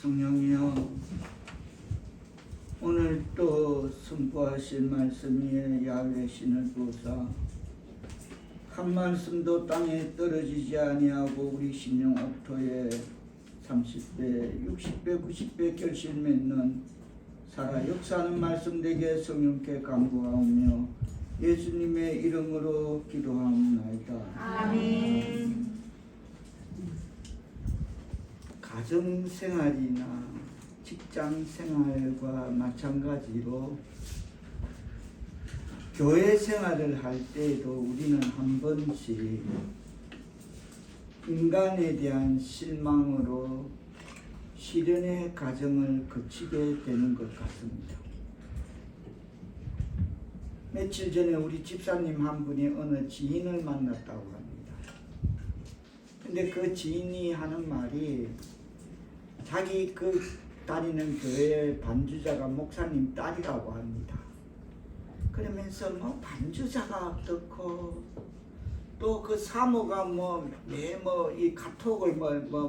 성령이여, 오늘 또 선포하신 말씀이 야훼 신을 보사 한 말씀도 땅에 떨어지지 아니하고 우리 심령 옥토에 30배, 60배, 90배 결실 맺는 살아 역사하는 말씀 되게 성령께 간구하오며 예수님의 이름으로 기도하옵나이다. 아멘. 가정생활이나 직장생활과 마찬가지로 교회 생활을 할 때에도 우리는 한 번씩 인간에 대한 실망으로 시련의 과정을 거치게 되는 것 같습니다. 며칠 전에 우리 집사님 한 분이 어느 지인을 만났다고 합니다. 근데 그 지인이 하는 말이 자기 그 다니는 교회 반주자가 목사님 딸이라고 합니다. 그러면서 뭐 반주자가 어떻고 또 그 사모가 이 카톡을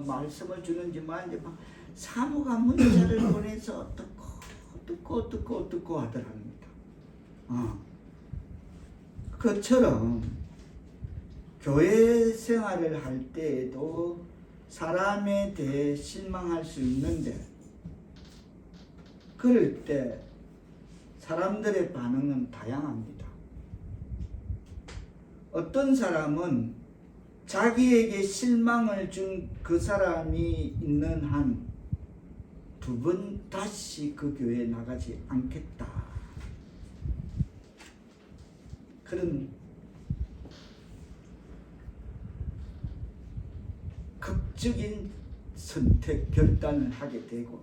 말씀을 주는지 뭐하는지 사모가 문자를 보내서 어떻고 하더랍니다. 그처럼 교회 생활을 할 때에도 사람에 대해 실망할 수 있는데 그럴 때 사람들의 반응은 다양합니다. 어떤 사람은 자기에게 실망을 준 그 사람이 있는 한 두 번 다시 그 교회에 나가지 않겠다. 그런 극적인 선택, 결단을 하게 되고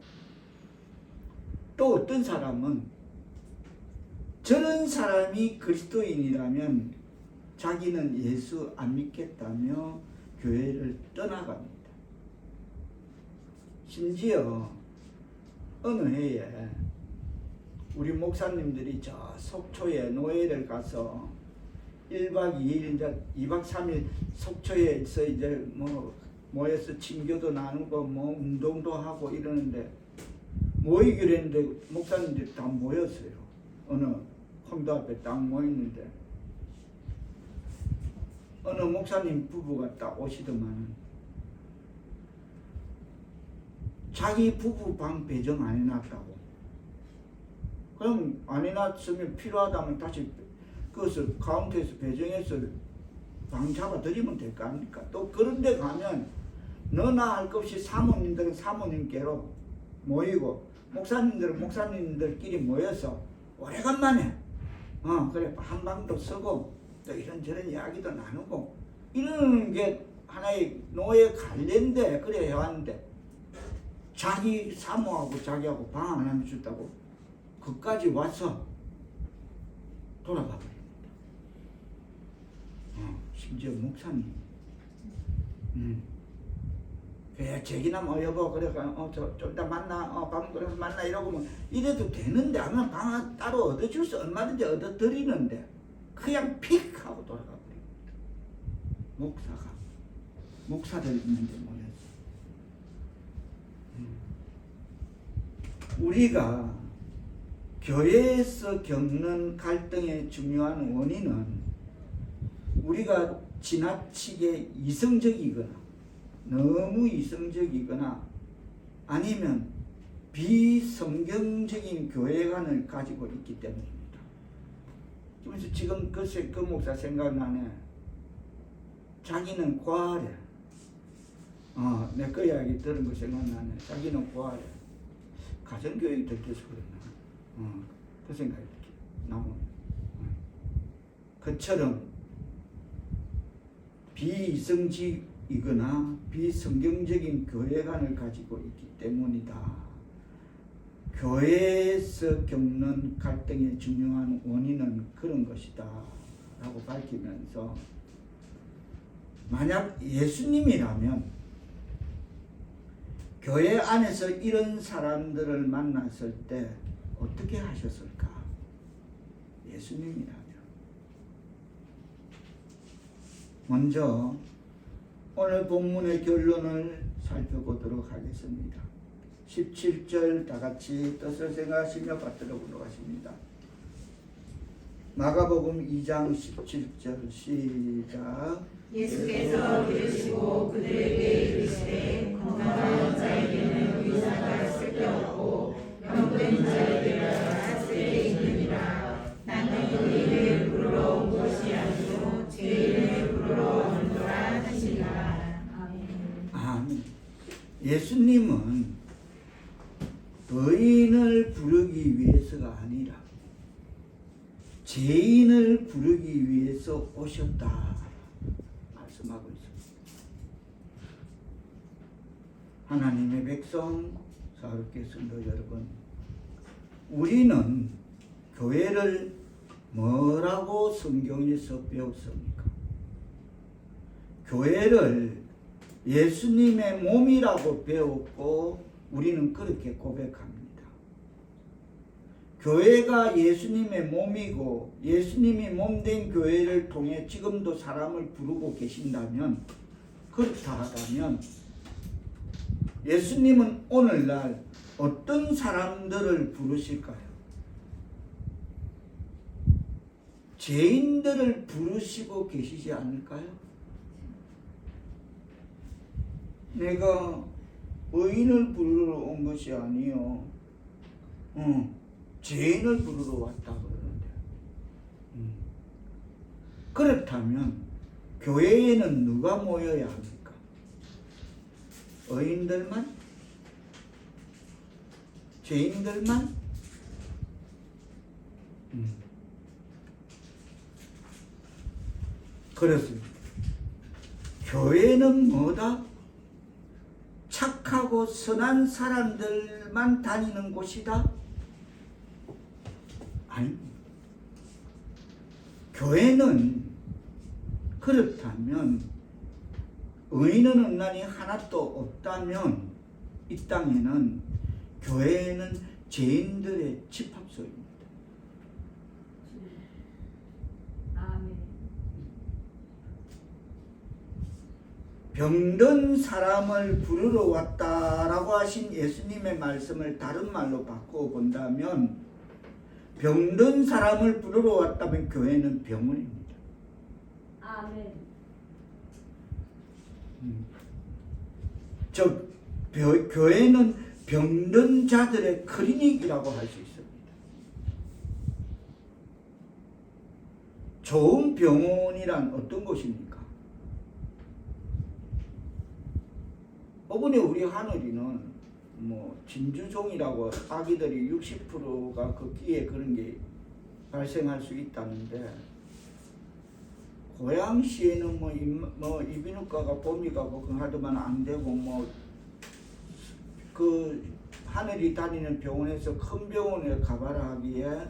또 어떤 사람은 저런 사람이 그리스도인이라면 자기는 예수 안 믿겠다며 교회를 떠나갑니다. 심지어 어느 해에 우리 목사님들이 저 속초에 노예를 가서 1박 2일, 2박 3일 속초에서 이제 모여서 친교도 나누고 운동도 하고 이러는데 모이기로 했는데 목사님들이 다 모였어요. 어느 콘도 앞에 딱 모였는데 어느 목사님 부부가 딱 오시더만 자기 부부 방 배정 안 해놨다고. 그럼 안 해놨으면 필요하다면 다시 그것을 카운트에서 배정해서 방 잡아드리면 될 거 아닙니까? 또 그런 데 가면 너나 할 것 없이 사모님들은 사모님께로 모이고 목사님들은 목사님들끼리 모여서 오래간만에 그래 한 방도 쓰고 또 이런저런 이야기도 나누고 이러는 게 하나의 노예 관례인데 그래 해왔는데 자기 사모하고 자기하고 방 안 해줬다고 그까지 와서 돌아가 버립니다. 심지어 목사님 왜 제기나 여보 그래 좀 이따 만나 밥 그래서 만나 이러고 이래도 되는데 아마 방 따로 얻어줄 수 얼마든지 얻어드리는데 그냥 픽 하고 돌아가 버립니다. 목사들 있는데 모여서 우리가 교회에서 겪는 갈등의 중요한 원인은 우리가 지나치게 이성적이거나 너무 이성적이거나 아니면 비성경적인 교회관을 가지고 있기 때문입니다. 그래서 지금 그 목사 생각나네. 자기는 고아래. 내 그 이야기 들은 거 생각나네. 자기는 고아래. 가정교육이 들켜서 그랬나. 그 생각이 나고. 그처럼 비이성적이거나 비성경적인 교회관을 가지고 있기 때문이다. 교회에서 겪는 갈등의 중요한 원인은 그런 것이다 라고 밝히면서 만약 예수님이라면 교회 안에서 이런 사람들을 만났을 때 어떻게 하셨을까? 예수님이라면 먼저 오늘 본문의 결론을 살펴보도록 하겠습니다. 17절 다 같이 뜻을 생각하시며 받들어 보도록하십니다. 마가복음 2장 17절 시작. 예수께서 들으시고 그들에게 이르시되 건강한 자에게는 의사가 쓸데없고 병든 자에게는 쓸데있느니라. 나는 의인을 부르러 온 것이 아니요 죄인을 부르러 온노라 하시니라. 아멘. 아멘. 예수님은 의인을 부르기 위해서가 아니라 죄인을 부르기 위해서 오셨다 말씀하고 있습니다. 하나님의 백성, 사랑하는 성도 여러분, 우리는 교회를 뭐라고 성경에서 배웠습니까? 교회를 예수님의 몸이라고 배웠고 우리는 그렇게 고백합니다. 교회가 예수님의 몸이고 예수님이 몸된 교회를 통해 지금도 사람을 부르고 계신다면, 그렇다 하다면 예수님은 오늘날 어떤 사람들을 부르실까요? 죄인들을 부르시고 계시지 않을까요? 내가 의인을 부르러 온 것이 아니요 죄인을 부르러 왔다 그러는데, 그렇다면 교회에는 누가 모여야 합니까? 의인들만? 죄인들만? 그렇습니다. 교회는 뭐다? 착하고 선한 사람들만 다니는 곳이다? 아닙니다. 교회는 그렇다면 의인은 없나니 하나도 없다면 이 땅에는 교회는 죄인들의 집합소입니다. 아멘. 병든 사람을 부르러 왔다라고 하신 예수님의 말씀을 다른 말로 바꾸어 본다면, 병든 사람을 부르러 왔다면 교회는 병원입니다. 아멘. 즉 교회는 병든 자들의 클리닉이라고 할 수 있습니다. 좋은 병원이란 어떤 곳입니까? 이번에 우리 하늘이는 진주종이라고 아기들이 60%가 걷기에 그런 게 발생할 수 있다는데, 고양시에는 이비인후과가 봄이 가고 하더만 안 되고 그 하늘이 다니는 병원에서 큰 병원에 가봐라 하기에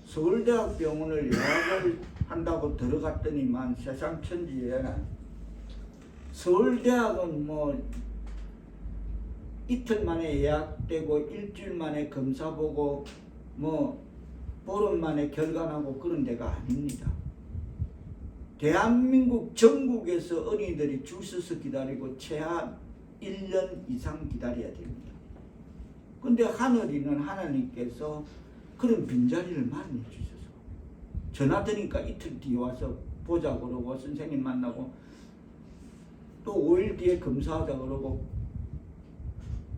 서울대학병원을 예약을 한다고 들어갔더니만 세상 천지에 서울대학은 이틀 만에 예약되고 일주일 만에 검사 보고 보름 만에 결과나고 그런 데가 아닙니다. 대한민국 전국에서 어린이들이 줄 서서 기다리고 최하 1년 이상 기다려야 됩니다. 근데 하늘이는 하나님께서 그런 빈자리를 많이 주셔서 전화 드니까 이틀 뒤에 와서 보자 그러고 선생님 만나고 또 5일 뒤에 검사하자 그러고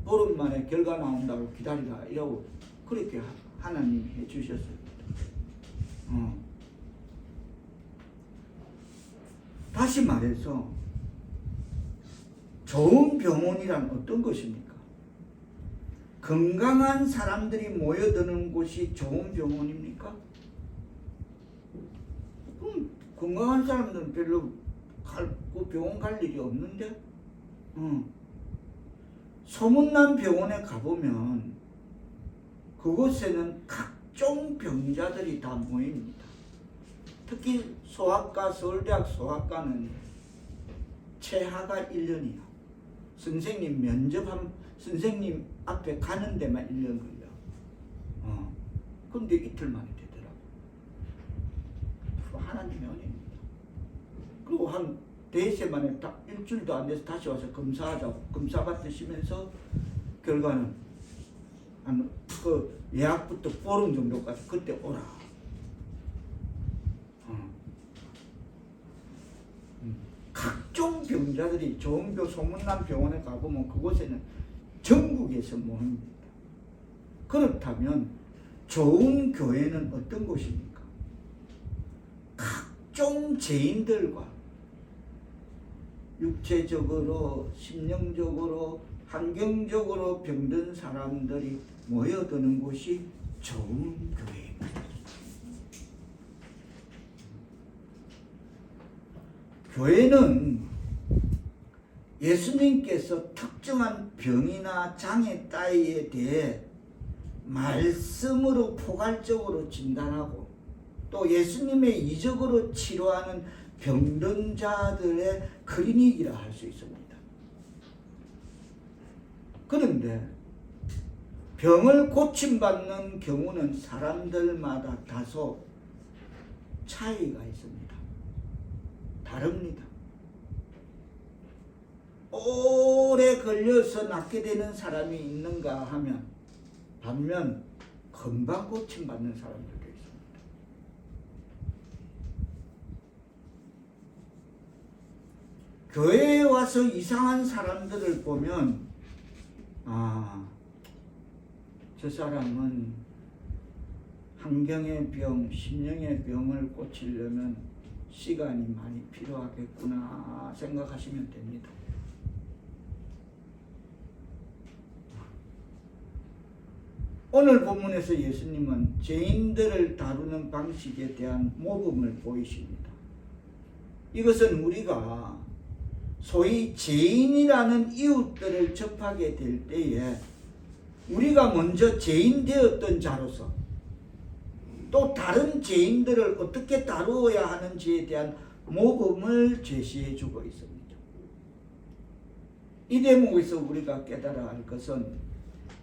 보름 만에 결과 나온다고 기다리라 이러고 그렇게 하나님이 해주셨습니다. 다시 말해서 좋은 병원이란 어떤 것입니까? 건강한 사람들이 모여드는 곳이 좋은 병원입니까? 건강한 사람들은 별로 병원 갈 일이 없는데, 소문난 병원에 가보면 그곳에는 각종 병자들이 다 모입니다. 특히 소아과, 서울대학 소아과는 최하가 1년이요. 선생님 앞에 가는 데만 1년 걸려. 근데 이틀 만에 되더라고. 하나님의 은혜입니다. 그리고 한 대세 만에 일주일도 안 돼서 다시 와서 검사하자고 검사 받으시면서 결과는 그 예약부터 보름 정도까지 그때 오라. 각종 병자들이 좋은 소문난 병원에 가보면 그곳에는 전국에서 모입니다. 그렇다면 좋은 교회는 어떤 곳입니까? 각종 죄인들과 육체적으로, 심령적으로, 환경적으로 병든 사람들이 모여드는 곳이 좋은 교회입니다. 교회는 예수님께서 특정한 병이나 장애 따위에 대해 말씀으로 포괄적으로 진단하고 또 예수님의 이적으로 치료하는 병든 자들의 클리닉이라 할 수 있습니다. 그런데 병을 고침받는 경우는 사람들마다 다소 차이가 있습니다. 다릅니다. 오래 걸려서 낫게 되는 사람이 있는가 하면 반면 금방 고침받는 사람들도 있습니다. 교회에 와서 이상한 사람들을 보면 저 사람은 환경의 병, 심령의 병을 고치려면 시간이 많이 필요하겠구나 생각하시면 됩니다. 오늘 본문에서 예수님은 죄인들을 다루는 방식에 대한 모범을 보이십니다. 이것은 우리가 소위 죄인이라는 이웃들을 접하게 될 때에 우리가 먼저 죄인 되었던 자로서 또 다른 죄인들을 어떻게 다루어야 하는지에 대한 모범을 제시해 주고 있습니다. 이 대목에서 우리가 깨달아야 할 것은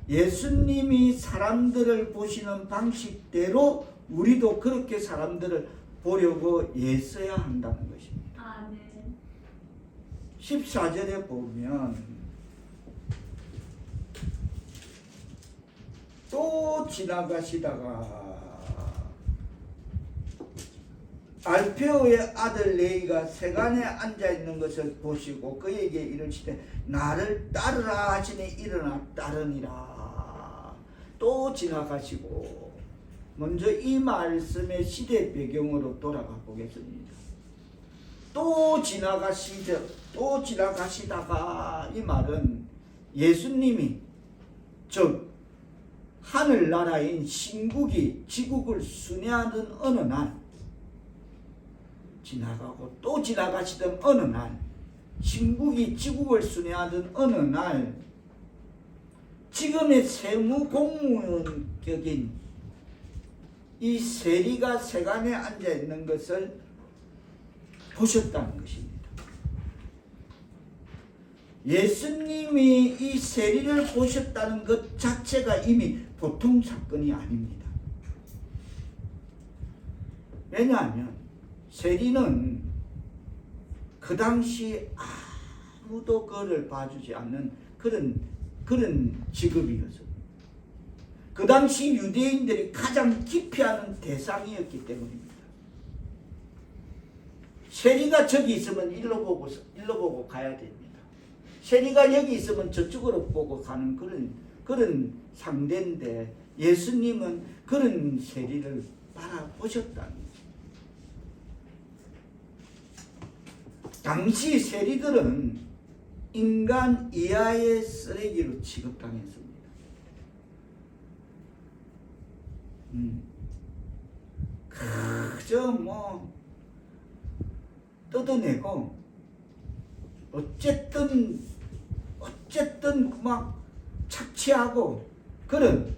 예수님이 사람들을 보시는 방식대로 우리도 그렇게 사람들을 보려고 애써야 한다는 것입니다. 아멘. 14절에 보면 또 지나가시다가 알페오의 아들 레이가 세간에 앉아있는 것을 보시고 그에게 이르시되 나를 따르라 하시니 일어나 따르니라. 또 지나가시고 먼저 이 말씀의 시대 배경으로 돌아가 보겠습니다. 또 지나가시다가 이 말은 예수님이 즉 하늘나라인 신국이 지국을 순회하던 어느 날 지나가고 또 지나가시던 어느 날 신국이 지국을 순회하던 어느 날 지금의 세무 공무원격인 이 세리가 세간에 앉아있는 것을 보셨다는 것입니다. 예수님이 이 세리를 보셨다는 것 자체가 이미 보통 사건이 아닙니다. 왜냐하면 세리는 그 당시 아무도 그를 봐주지 않는 그런 직업이었습니다. 그 당시 유대인들이 가장 기피하는 대상이었기 때문입니다. 세리가 저기 있으면 일로 보고 가야 됩니다. 세리가 여기 있으면 저쪽으로 보고 가는 그런 상대인데 예수님은 그런 세리를 바라보셨다는 거죠. 당시 세리들은 인간 이하의 쓰레기로 취급당했습니다. 그저 뜯어내고 어쨌든 막 착취하고 그런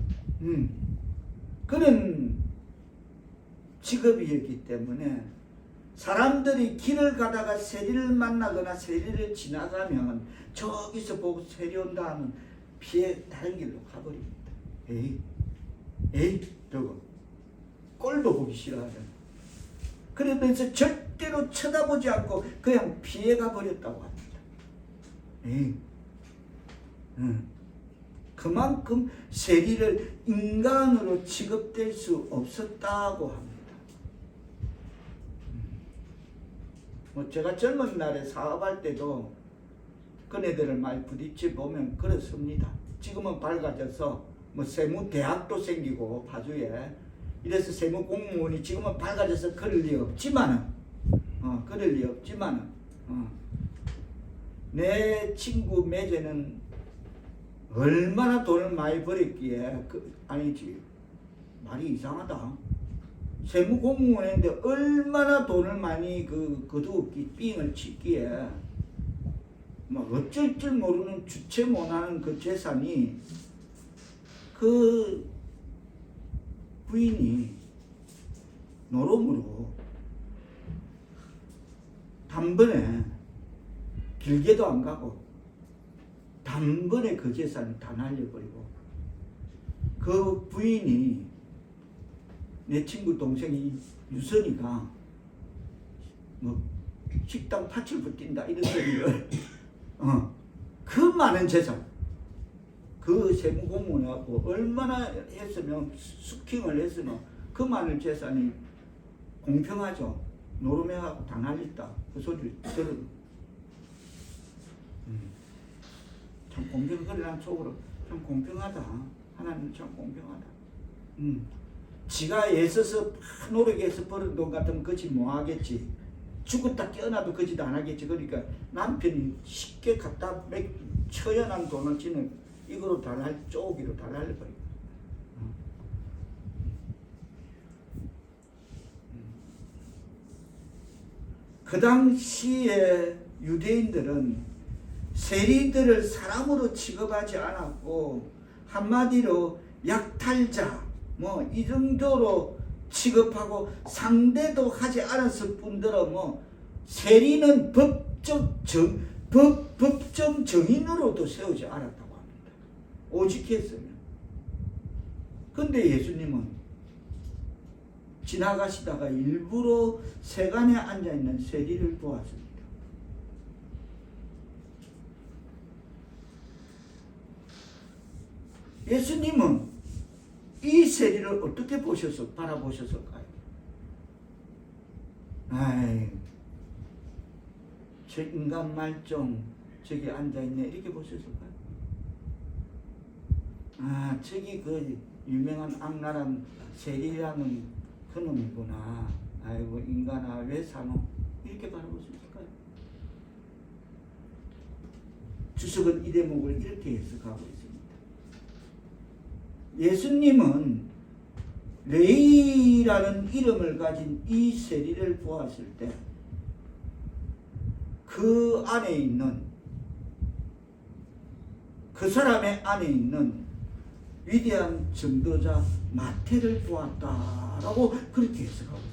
직업이었기 때문에 사람들이 길을 가다가 세리를 만나거나 세리를 지나가면 저기서 보고 세리 온다 하면 피해 다른 길로 가버립니다. 에이 저거 꼴도 보기 싫어하잖아. 그러면서 절대로 쳐다보지 않고 그냥 피해가 버렸다고 합니다. 그만큼 세리를 인간으로 취급될 수 없었다고 합니다. 뭐 제가 젊은 날에 사업할 때도 그네들을 많이 부딪혀 보면 그렇습니다. 지금은 밝아져서 뭐 세무대학도 생기고 파주에 이래서 세무공무원이 지금은 밝아져서 그럴 리 없지만은 그럴 리 없지만은 내 친구 매제는 얼마나 돈을 많이 벌었기에 아니지 말이 이상하다. 세무공무원인데 얼마나 돈을 많이 거두었기 삥을 치기에 뭐 어쩔 줄 모르는 주체 못하는 그 재산이 그 부인이 노름으로 단번에 길게도 안 가고 단번에 그 재산을 다 날려버리고 그 부인이 내 친구 동생이 유선이가 뭐 식당 파출부 뛴다 이런 소리를 그 많은 재산 그 세무공무원하고 얼마나 했으면 스킹을 했으면 그 많은 재산이 공평하죠. 노름해하고 다 날렸다 그 소리를 들은 참 공평하리란 속으로 참 공평하다. 하나님 참 공평하다. 지가 애써서 노력해서 버는 돈 같으면 그지 뭐 하겠지. 죽었다 깨어나도 그지도 안 하겠지. 그러니까 남편이 쉽게 갖다 처연한 돈을 지는 이거로 다 쪼기로 다 날려버리고. 그 당시에 유대인들은 세리들을 사람으로 취급하지 않았고 한마디로 약탈자 뭐 이 정도로 취급하고 상대도 하지 않았을 뿐더러 뭐 세리는 법정 정인으로도 세우지 않았다고 합니다. 오직했으면. 근데 예수님은 지나가시다가 일부러 세간에 앉아있는 세리를 보았습니다. 예수님은 이 세리를 어떻게 바라보셨을까요? 저 인간 말종 저기 앉아있네 이렇게 보셨을까요? 저기 그 유명한 악랄한 세리라는 그놈이구나. 아이고 인간아 왜 사노? 이렇게 바라보셨을까요? 주석은 이 대목을 이렇게 해석하고 있습니다. 예수님은 레위라는 이름을 가진 이 세리를 보았을 때 그 안에 있는 그 사람의 안에 있는 위대한 전도자 마태를 보았다라고 그렇게 해석하고 있어요.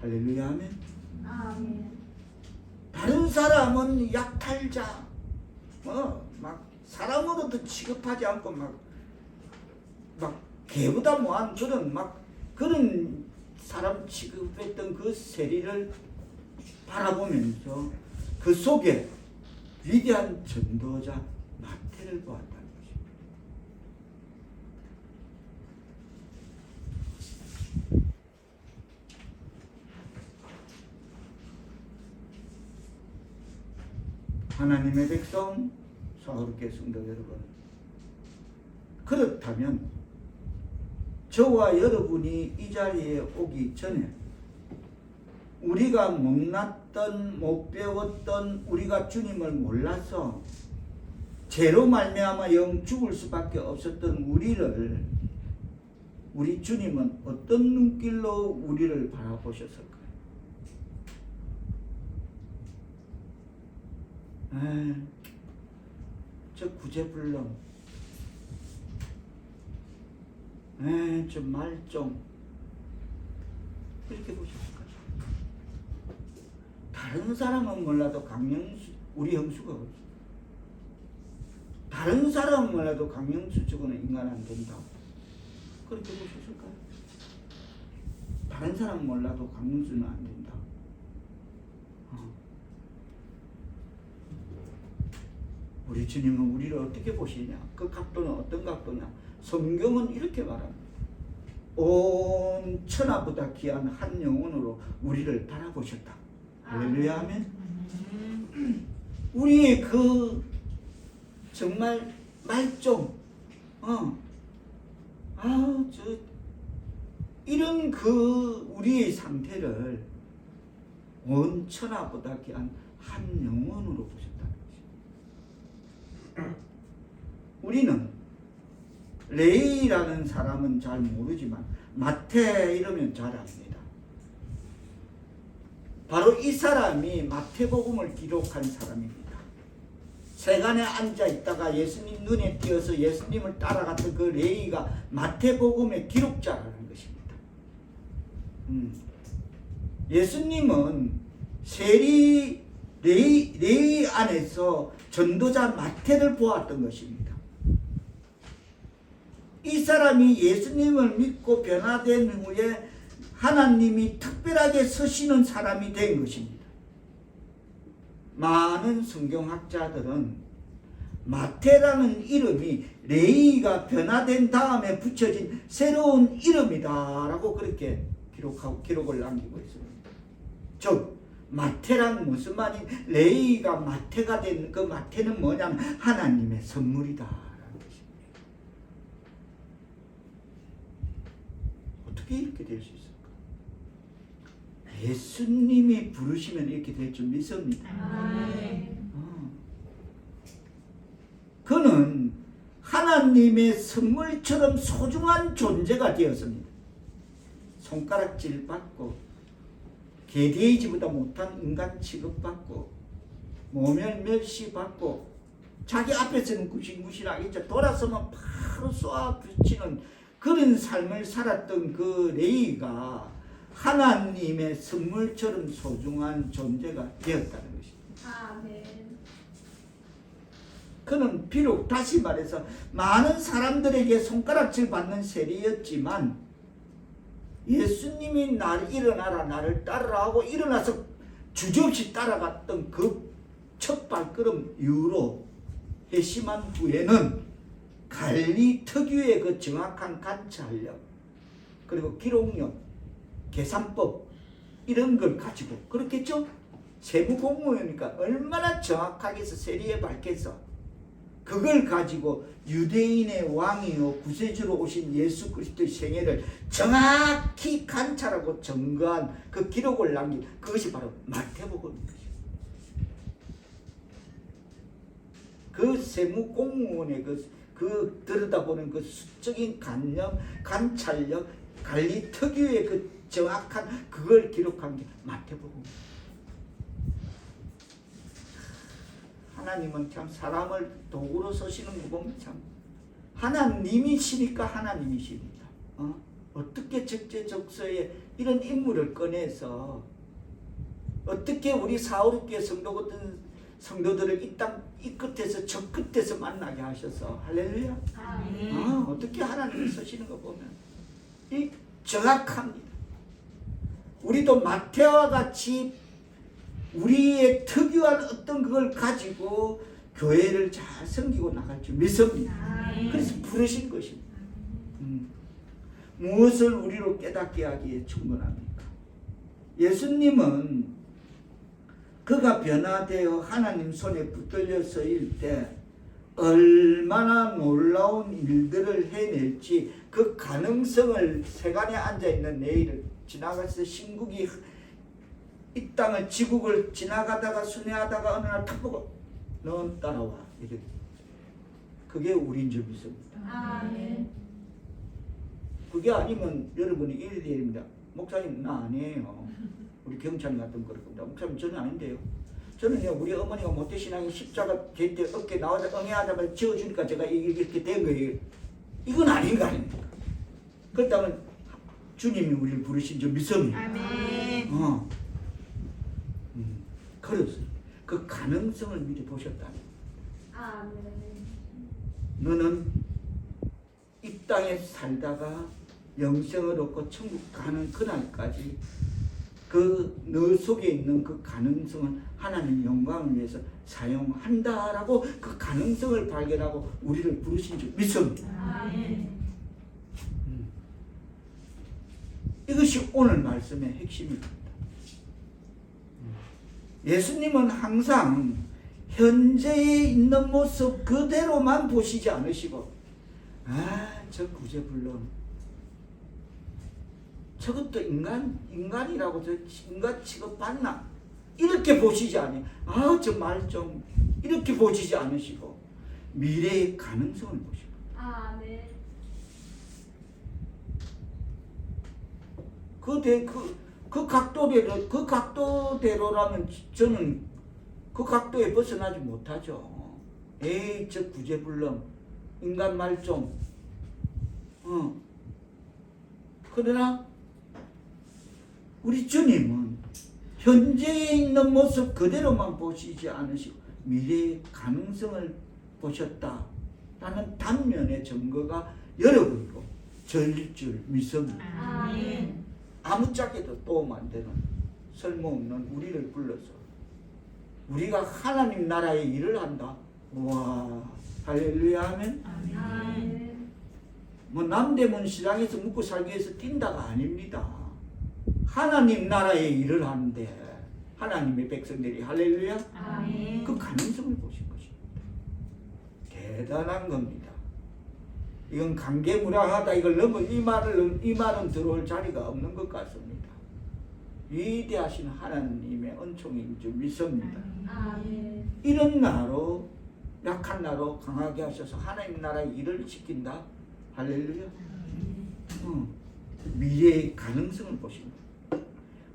할렐루야 아멘. 아멘. 다른 사람은 약탈자 막 사람으로도 취급하지 않고 막 개보다 뭐한 그런 사람 취급했던 그 세리를 바라보면서 그 속에 위대한 전도자 마태를 보았다는 것입니다. 하나님의 백성 사랑하는 성도 여러분, 그렇다면 저와 여러분이 이 자리에 오기 전에 우리가 못났던 못 배웠던 우리가 주님을 몰라서 죄로 말미암아 영 죽을 수밖에 없었던 우리 주님은 어떤 눈길로 우리를 바라보셨을까요? 저 구제불능, 저 말종, 이렇게 보셨을까요? 다른 사람은 몰라도 우리 형수가 없어. 다른 사람은 몰라도 강영수 저거는 인간 안 된다. 그렇게 보셨을까요? 다른 사람은 몰라도 강영수는 안 된다. 우리 주님은 우리를 어떻게 보시냐? 그 각도는 어떤 각도냐? 성경은 이렇게 말합니다. 온 천하보다 귀한 한 영혼으로 우리를 바라보셨다. 할렐루야 하면 우리의 그 정말 말종 이런 그 우리의 상태를 온 천하보다 귀한 한 영혼으로 보셨다는 것입니다. 우리는 레이라는 사람은 잘 모르지만 마태 이러면 잘 압니다. 바로 이 사람이 마태복음을 기록한 사람입니다. 세간에 앉아 있다가 예수님 눈에 띄어서 예수님을 따라갔던 그 레이가 마태복음의 기록자라는 것입니다. 예수님은 레이 안에서 전도자 마태를 보았던 것입니다. 이 사람이 예수님을 믿고 변화된 후에 하나님이 특별하게 쓰시는 사람이 된 것입니다. 많은 성경학자들은 마태라는 이름이 레이가 변화된 다음에 붙여진 새로운 이름이다 라고 그렇게 기록을 남기고 있습니다. 즉 마태란 무슨 말이 레이가 마태가 된 그 마태는 뭐냐면 하나님의 선물이다 라는 것입니다. 어떻게 이렇게 될 수 있을까? 예수님이 부르시면 이렇게 될 줄 믿습니다. 그는 하나님의 선물처럼 소중한 존재가 되었습니다. 손가락질 받고 개돼지보다 못한 인간 취급받고 모멸 멸시받고 자기 앞에서는 무시무시하겠죠. 돌아서면 바로 쏘아 붙이는 그런 삶을 살았던 그 레이가 하나님의 선물처럼 소중한 존재가 되었다는 것입니다. 아멘. 그는 비록 다시 말해서 많은 사람들에게 손가락질 받는 세리였지만 예수님이 나를 일어나라 나를 따르라 하고 일어나서 주저없이 따라갔던 그 첫 발걸음 이후로 회심한 후에는 관리 특유의 그 정확한 관찰력 그리고 기록력 계산법 이런 걸 가지고 그렇겠죠? 세무공무원이니까 얼마나 정확하게 해서 세리에 밝혀서 그걸 가지고 유대인의 왕이요 구세주로 오신 예수 그리스도의 생애를 정확히 관찰하고 점거한 그 기록을 남긴 그것이 바로 마태복음입니다. 그 세무공무원의 그 들여다보는 그 수적인 관념, 관찰력, 관리 특유의 그 정확한 그걸 기록한 게 마태복음입니다. 하나님은 참 사람을 도구로 쓰시는 거 보면 참 하나님이시니까 하나님이십니다. 어떻게 적재적소에 이런 인물을 꺼내서 어떻게 우리 사오르교회 성도들을 이 땅 이 끝에서 저 끝에서 만나게 하셔서 할렐루야. 어떻게 하나님을 쓰시는 거 보면 이 정확합니다. 우리도 마태와 같이 우리의 특유한 어떤 그걸 가지고 교회를 잘 섬기고 나갈 줄 믿습니다. 그래서 부르신 것입니다. 무엇을 우리로 깨닫게 하기에 충분합니까? 예수님은 그가 변화되어 하나님 손에 붙들려 서일 때 얼마나 놀라운 일들을 해낼지 그 가능성을 세간에 앉아있는 내일을 지나가서 신국이 이 땅을 지국을 지나가다가 순회하다가 어느 날 탁 보고 넌 따라와 이렇게 그게 우리인 줄 믿습니다. 아멘. 그게 아니면 여러분이 이래야 됩니다. 목사님 나 아니에요. 우리 경찰이 같은 그럴 겁니다. 목사님 저는 아닌데요. 저는요 우리 어머니가 모태신앙이 십자가 제 때 어깨 나와서 응애하자마자 지어주니까 제가 이렇게 된 거예요. 이건 아닌 거 아닙니까? 그렇다면 주님이 우리를 부르신 줄 믿습니다. 아멘. 그래서 그 가능성을 미리 보셨다. 아멘. 너는 이 땅에 살다가 영생을 얻고 천국 가는 그날까지 그 너 속에 있는 그 가능성은 하나님 영광을 위해서 사용한다라고 그 가능성을 발견하고 우리를 부르신 줄 믿습니다. 아멘. 이것이 오늘 말씀의 핵심입니다. 예수님은 항상 현재에 있는 모습 그대로만 보시지 않으시고 저 구제불능 저것도 인간이라고 저 인간 취급받나 이렇게 보시지 않아요. 저 말 좀 이렇게 보시지 않으시고 미래의 가능성을 보시고 아멘. 그 각도대로라면 저는 그 각도에 벗어나지 못하죠. 저 구제불능 인간 말 좀 그러나 우리 주님은 현재에 있는 모습 그대로만 보시지 않으시고 미래의 가능성을 보셨다라는 단면의 증거가 여러분이고 저일 줄 믿습니다. 아멘. 아무짝에도 도움 안 되는 쓸모없는 우리를 불러서 우리가 하나님 나라의 일을 한다. 와 할렐루야 하면 아멘. 뭐 남대문 시장에서 묵고 살기 위해서 뛴다가 아닙니다. 하나님 나라의 일을 하는데 하나님의 백성들이 할렐루야 아멘. 그 가능성을 보신 것입니다. 대단한 겁니다. 이건 강개무량하다 이걸 넘어 이 말은 들어올 자리가 없는 것 같습니다. 위대하신 하나님의 은총인 줄 믿습니다. 아멘. 이런 나로 약한 나로 강하게 하셔서 하나님 나라의 일을 지킨다. 할렐루야. 미래의 가능성을 보십니다.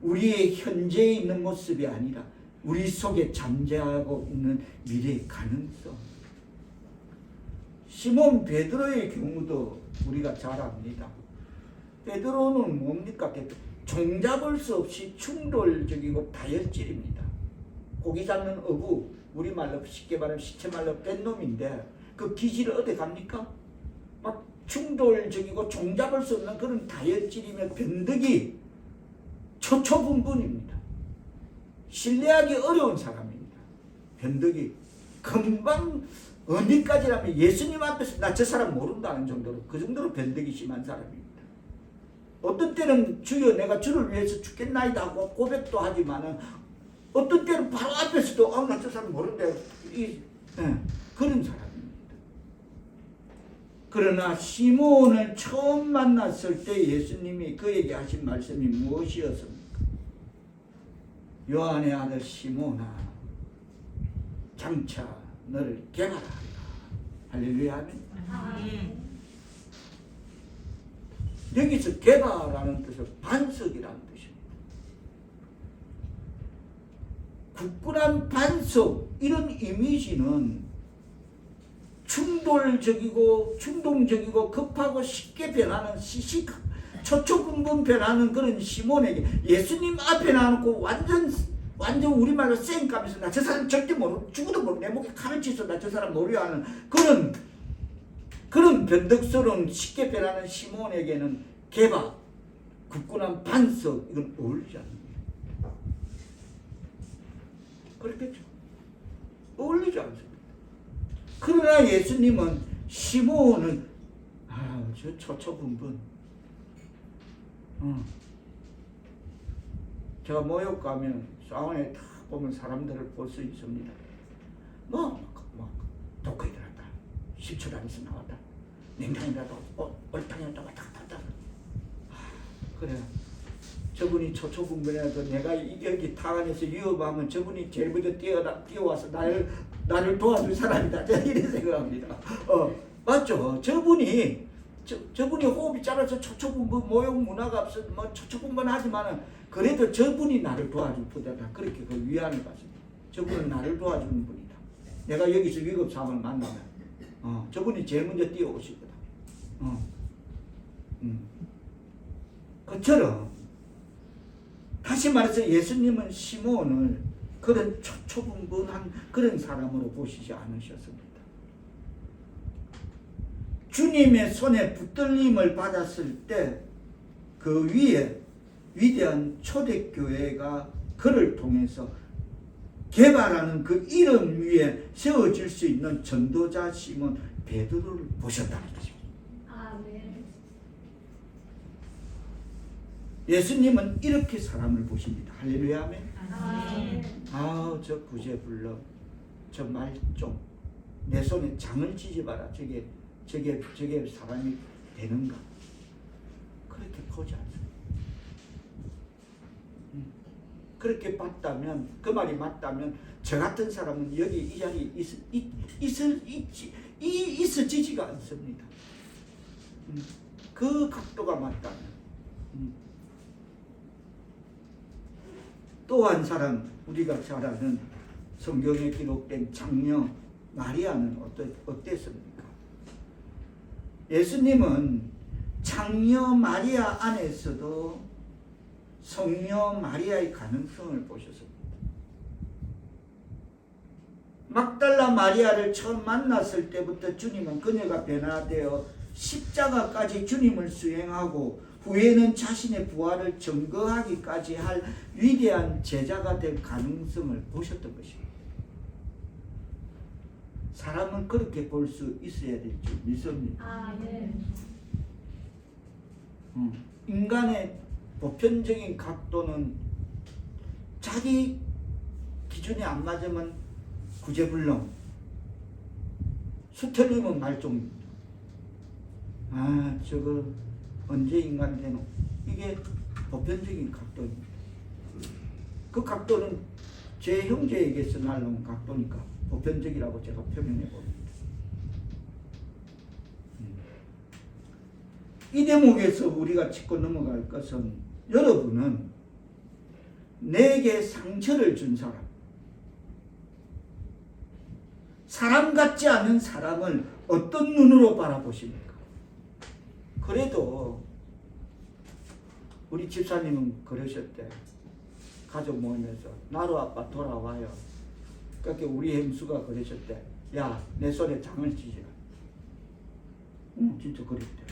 우리의 현재에 있는 모습이 아니라 우리 속에 잠재하고 있는 미래의 가능성. 시몬 베드로의 경우도 우리가 잘 압니다. 베드로는 뭡니까? 종잡을 수 없이 충돌적이고 다혈질입니다. 고기 잡는 어부, 우리말로 쉽게 말하면 시체말로 뺀 놈인데 그 기질을 어디 갑니까? 막 충돌적이고 종잡을 수 없는 그런 다혈질이며 변덕이 초초분분입니다. 신뢰하기 어려운 사람입니다. 변덕이 금방 어디까지라면 예수님 앞에서 나 저 사람 모른다는 정도로 그 정도로 변덕이 심한 사람입니다. 어떤 때는 주여 내가 주를 위해서 죽겠나이다 하고 고백도 하지만은 어떤 때는 바로 앞에서도 나 저 사람 모른다 그런 사람입니다. 그러나 시몬을 처음 만났을 때 예수님이 그에게 하신 말씀이 무엇이었습니까? 요한의 아들 시몬아 장차 너를 개발하리라. 할렐루야 하면 아멘. 여기서 개발하는 뜻은 반석이라는 뜻입니다. 굳건한 반석 이런 이미지는 충동적이고 급하고 쉽게 변하는 초초분분 변하는 그런 시몬에게 예수님 앞에 놔놓고 완전 우리말로 쌩까면서 나 저 사람 절대 모르 죽어도 모르 내 목에 칼을 치서 나 저 사람 모르려 하는 그런 변덕스러운 쉽게 변하는 시몬에게는 개바 굳건한 반석 이건 어울리지 않습니다. 그렇겠죠. 어울리지 않습니다. 그러나 예수님은 시몬은 저 초초분분 제가 모욕 가면 사원에 딱 보면 사람들을 볼 수 있습니다. 독거에 들었다. 10초 안에서 나왔다. 냉탕이라도 얼탕이라도 왔다 갔다. 그래. 저분이 초초분분해도 내가 여기 타안에서 위협하면 저분이 제일 먼저 뛰어와서 나를 도와줄 사람이다. 제가 이런 생각합니다. 맞죠? 저분이 호흡이 짧아서 초초분분 모욕 문화가 없어 초초분분하지만은 그래도 저분이 나를 도와줄 분이다. 그렇게 그 위안을 받습니다. 저분은 나를 도와주는 분이다. 내가 여기서 위급 상황을 만나면 저분이 제일 먼저 뛰어오실 거다. 그처럼 다시 말해서 예수님은 시몬을 그런 초초분분한 그런 사람으로 보시지 않으셨습니다. 주님의 손에 붙들림을 받았을 때 그 위에 위대한 초대교회가 그를 통해서 개발하는 그 이름 위에 세워질 수 있는 전도자 시몬 베드로를 보셨다는 것입니다. 아멘. 예수님은 이렇게 사람을 보십니다. 할렐루야 아멘. 아멘. 아, 저 구제불능, 저 말종, 내 손에 장을 지지 마라. 저게 사람이 되는가? 그렇게 보지 않습니다. 그렇게 봤다면, 그 말이 맞다면, 저 같은 사람은 여기 이 자리에 있어지지가 않습니다. 그 각도가 맞다면. 또 한 사람, 우리가 잘 아는 성경에 기록된 장녀 마리아는 어땠습니까? 예수님은 장녀 마리아 안에서도 성녀 마리아의 가능성을 보셨습니다. 막달라 마리아를 처음 만났을 때부터 주님은 그녀가 변화되어 십자가까지 주님을 수행하고 후에는 자신의 부활을 증거하기까지 할 위대한 제자가 될 가능성을 보셨던 것입니다. 사람은 그렇게 볼 수 있어야 될 줄 믿습니다. 아멘. 인간의 보편적인 각도는 자기 기준에 안 맞으면 구제불능, 수틀리면 말종입니다. 아, 저거 언제 인간이 되노? 이게 보편적인 각도입니다. 그 각도는 제 형제에게서 날라온 각도니까 보편적이라고 제가 표현해 봅니다. 이 대목에서 우리가 짚고 넘어갈 것은, 여러분은 내게 상처를 준 사람 같지 않은 사람을 어떤 눈으로 바라보십니까? 그래도 우리 집사님은 그러셨대. 가족 모임에서 나로 아빠 돌아와요. 그렇게 우리 행수가 그러셨대. 야, 내 손에 장을 찌지라. 진짜 그랬대.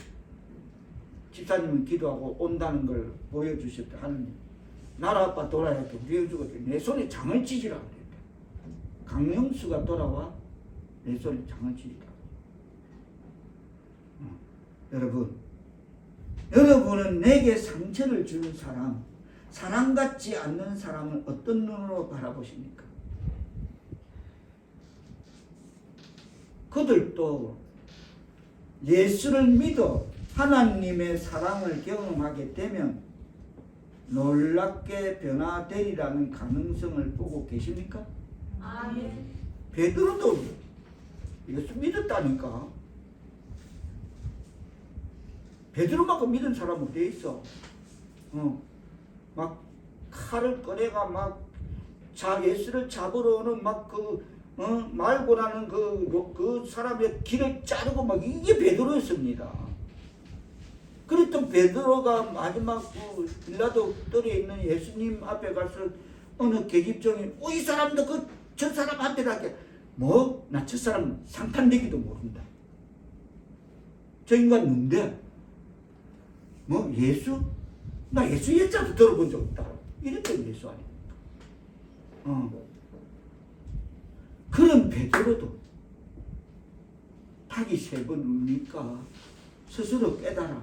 집사님은 기도하고 온다는 걸 보여주셨대. 하느님, 나로 아빠 돌아야 돼. 우리 행수가 내 손에 장을 찌지라 그랬대. 강영수가 돌아와 내 손에 장을 찌지라. 여러분은 내게 상처를 주는 사랑 같지 않는 사람을 어떤 눈으로 바라보십니까? 그들도 예수를 믿어 하나님의 사랑을 경험하게 되면 놀랍게 변화되리라는 가능성을 보고 계십니까? 아멘. 베드로도 예수 믿었다니까. 베드로만큼 믿은 사람 어디 있어? 막 칼을 꺼내가 막 예수를 잡으러 오는 막 말고 나는 그 사람의 길을 자르고 막 이게 베드로였습니다. 그랬던 베드로가 마지막 빌라도 뜰에 있는 예수님 앞에 가서 어느 계집종이 이 사람도 저 사람한테 가게 나 저 사람 상탄되기도 모른다. 저 인간 누군데? 예수? 나 예수 예자도 들어본 적 없다. 이랬던 예수 아닙니까? 그런 베드로도 닭이 3번 우니까 스스로 깨달아.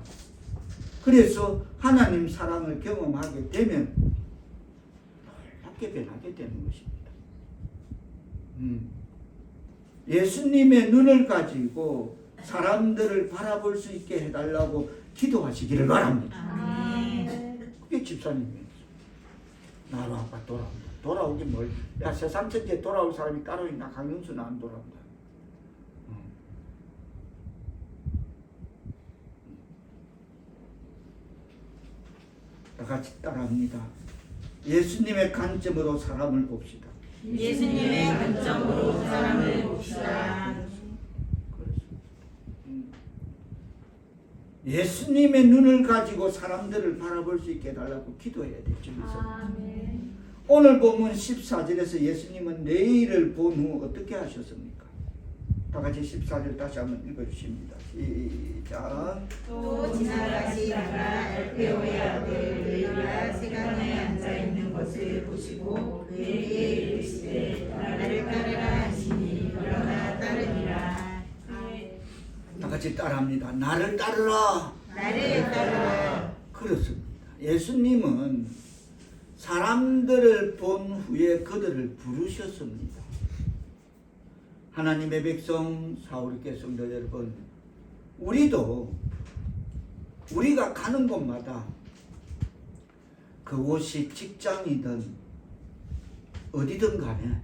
그래서 하나님 사랑을 경험하게 되면 놀랍게 변하게 되는 것입니다. 예수님의 눈을 가지고 사람들을 바라볼 수 있게 해달라고 기도하시기를 바랍니다. 아멘. 그게 집사님이에요. 나로 아빠 돌아온다. 돌아오긴 뭘. 야, 세상 전체에 돌아올 사람이 따로 있나? 강영수는 안 돌아온다. 다 같이 따라합니다. 예수님의 관점으로 사람을 봅시다. 예수님의 관점으로 사람을 봅시다. 예수님의 눈을 가지고 사람들을 바라볼 수 있게 해달라고 기도해야 될 줄 믿습니다. 아멘. 오늘 본문 14절에서 예수님은 내일을 본 후 어떻게 하셨습니까? 다 같이 14절 다시 한번 읽어주십니다. 시작. 또 지나가시다가 알페오의 아들 레위가 세간에 앉아있는 것을 보시고 그에게 이르시되 나를 따르라 하시니 그러나 따르니라. 다 같이 따라합니다. 나를 따르라. 나를 따르라. 그렇습니다. 예수님은 사람들을 본 후에 그들을 부르셨습니다. 하나님의 백성 사울교회 성도 여러분, 우리가 가는 곳마다 그곳이 직장이든 어디든 간에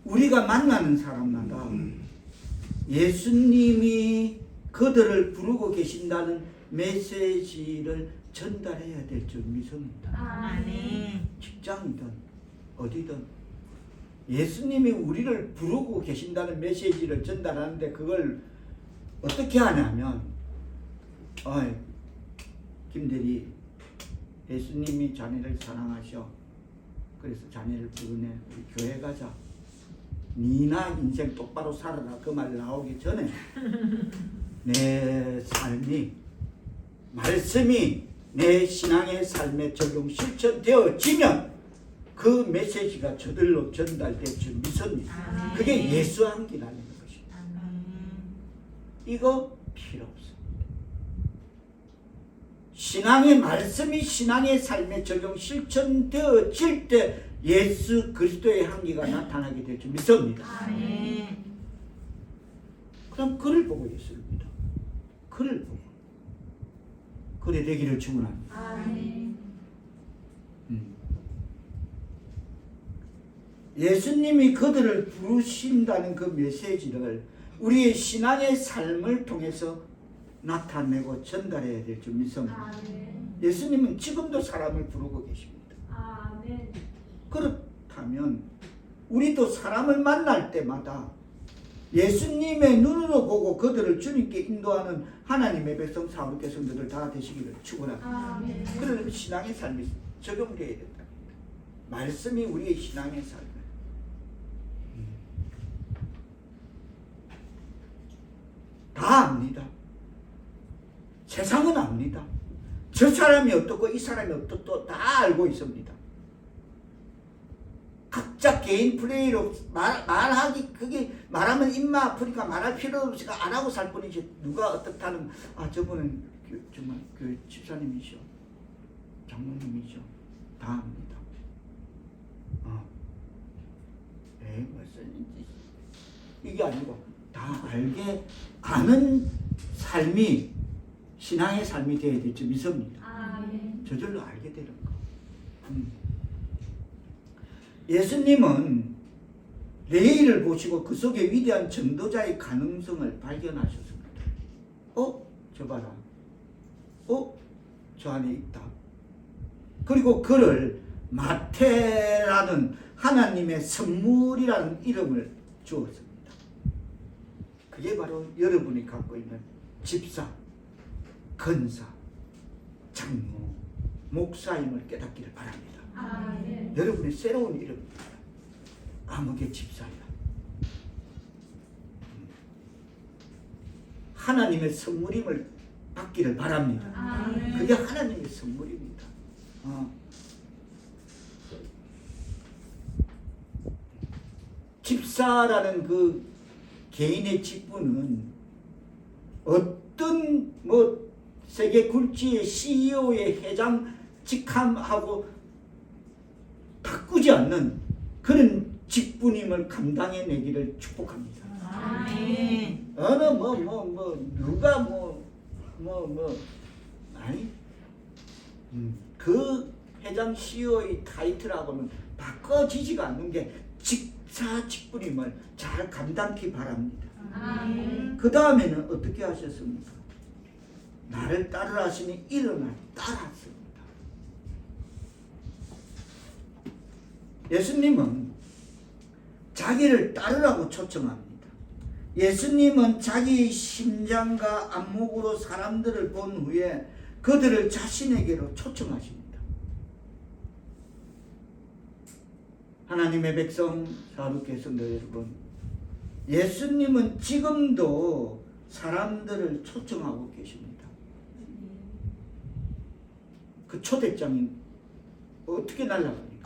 우리가 만나는 사람마다 예수님이 그들을 부르고 계신다는 메시지를 전달해야 될 줄 믿습니다. 아멘. 직장이든 어디든 예수님이 우리를 부르고 계신다는 메시지를 전달하는데 그걸 어떻게 하냐면 김대리, 예수님이 자네를 사랑하셔. 그래서 자네를 부르네. 우리 교회 가자. 니나 인생 똑바로 살아라. 그 말 나오기 전에 내 삶이, 말씀이 내 신앙의 삶에 적용 실천되어지면 그 메시지가 저들로 전달될 줄 믿습니다. 그게 예수 한기라는 것입니다. 이거 필요 없습니다. 신앙의 말씀이 신앙의 삶에 적용 실천되어질 때 예수 그리스도의 향기가 나타나게 될 줄 믿습니다. 그럼 그를 보고 예수를 믿어. 그를 보고. 그래 되기를 축원합니다. 예수님이 그들을 부르신다는 그 메시지를 우리의 신앙의 삶을 통해서 나타내고 전달해야 될 줄 믿습니다. 예수님은 지금도 사람을 부르고 계십니다. 그렇다면 우리도 사람을 만날 때마다 예수님의 눈으로 보고 그들을 주님께 인도하는 하나님의 백성 사울교회 성도들 다 되시기를 축원합니다. 그러려면 신앙의 삶이 적용되어야 된다. 말씀이 우리의 신앙의 삶을 다 압니다. 세상은 압니다. 저 사람이 어떻고 이 사람이 어떻고 다 알고 있습니다. 각자 개인 플레이로 말하기, 그게 말하면 입마 아프니까 말할 필요 없이 안 하고 살 뿐이지, 누가 어떻다는, 저분은 정말 교회 집사님이셔, 장로님이셔, 다 압니다. 무슨 이게 아니고 다 알게 아는 삶이 신앙의 삶이 되어야 될 줄 믿습니다. 저절로 알게 되는 거. 예수님은 레위를 보시고 그 속에 위대한 전도자의 가능성을 발견하셨습니다. 저 봐라. 저 안에 있다. 그리고 그를 마태라는 하나님의 선물이라는 이름을 주었습니다. 그게 바로 여러분이 갖고 있는 집사, 권사, 장로, 목사임을 깨닫기를 바랍니다. 여러분의 새로운 이름입니다. 암흑의 집사야. 하나님의 선물임을 받기를 바랍니다. 그게 하나님의 선물입니다. 집사라는 그 개인의 직분은 어떤 세계 굴지의 CEO의 회장 직함하고 바꾸지 않는 그런 직분임을 감당해내기를 축복합니다. 어느 누가 아니 그 회장 CEO의 타이틀하고는 바꿔지지가 않는 게 직사 직분임을 잘 감당기 바랍니다. 그 다음에는 어떻게 하셨습니까? 나를 따르라 하시니 일어나 따랐습니다. 예수님은 자기를 따르라고 초청합니다. 예수님은 자기의 심장과 안목으로 사람들을 본 후에 그들을 자신에게로 초청하십니다. 하나님의 백성 사랑하는 성도 여러분, 예수님은 지금도 사람들을 초청하고 계십니다. 그 초대장이 어떻게 날아갑니까?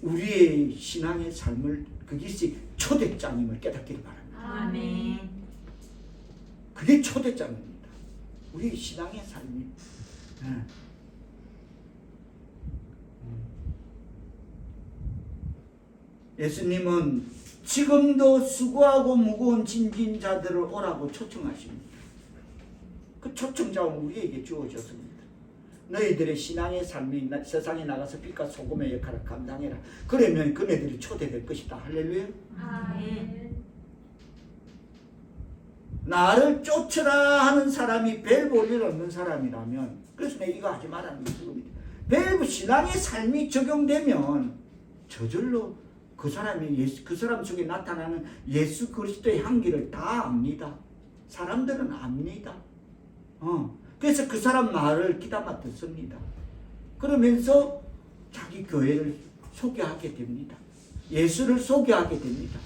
우리의 신앙의 삶을 그것이 초대장임을 깨닫기를 바랍니다. 아멘. 그게 초대장입니다. 우리 신앙의 삶이. 예수님은 지금도 수고하고 무거운 짐진 자들을 오라고 초청하십니다. 그 초청자는 우리에게 주어졌습니다. 너희들의 신앙의 삶이 세상에 나가서 빛과 소금의 역할을 감당해라. 그러면 그네들이 초대될 것이다. 할렐루야. 아멘. 나를 쫓으라 하는 사람이 별 볼 일 없는 사람이라면, 그래서 내가 이거 하지 말라는 것입니다. 별 신앙의 삶이 적용되면 저절로 그 사람이 그 사람 속에 나타나는 예수 그리스도의 향기를 다 압니다. 사람들은 압니다. 그래서 그 사람 말을 귀담아 듣습니다. 그러면서 자기 교회를 소개하게 됩니다. 예수를 소개하게 됩니다.